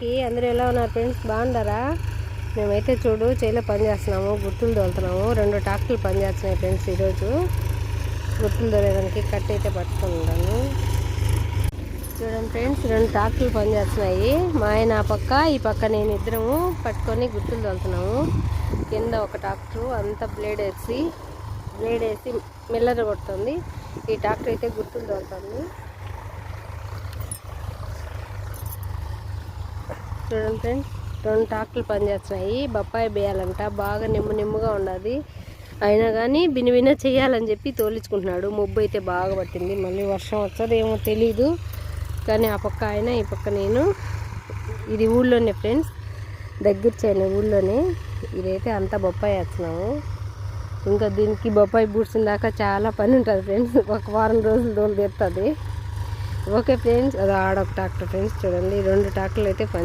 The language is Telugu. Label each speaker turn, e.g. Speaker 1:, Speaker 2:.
Speaker 1: అందరికీ. అందరూ ఎలా ఉన్నారు ఫ్రెండ్స్? బాగుండారా? మేమైతే చూడు చేలో పని చేస్తున్నాము, గుర్తులు తోలుతున్నాము. 2 ట్రాక్టర్లు పని చేస్తున్నాయి ఫ్రెండ్స్. ఈరోజు గుర్తులు తోలేదానికి కట్ అయితే పట్టుకున్నాను. చూడండి ఫ్రెండ్స్, 2 ట్రాక్టర్లు పని చేస్తున్నాయి. మా ఆయన ఆ పక్క, ఈ పక్క నేను ఇద్దరము పట్టుకొని గుర్తులు తోలుతున్నాము. కింద ఒక ట్రాక్టరు అంతా బ్లేడ్ వేసి మిల్లర్ కొడుతుంది. ఈ ట్రాక్టర్ అయితే గుర్తులు తోలుతుంది. చూడండి ఫ్రెండ్స్, 2 ట్రాక్టర్లు పనిచేస్తున్నాయి. బొప్పాయి వేయాలంట, బాగా నిమ్ముగా ఉన్నది. అయినా కానీ బినివిన చేయాలని చెప్పి తోలించుకుంటున్నాడు. మబ్బు అయితే బాగా పట్టింది, మళ్ళీ వర్షం వస్తుంది ఏమో తెలీదు. కానీ ఆ పక్క ఆయన, ఈ పక్క నేను. ఇది ఊళ్ళోనే ఫ్రెండ్స్, దగ్గర చేయను ఊళ్ళోనే. ఇదైతే అంతా బొప్పాయి వేస్తున్నాము. ఇంకా దీనికి బొప్పాయి బూడ్చిన దాకా చాలా పని ఉంటుంది ఫ్రెండ్స్. ఒక వారం రోజులు తోలు తీరుతుంది. ఓకే ఫ్రెండ్స్, అది ఆడొక ట్రాక్టర్ ఫ్రెండ్స్. చూడండి 2 ట్రాక్టర్లు అయితే పని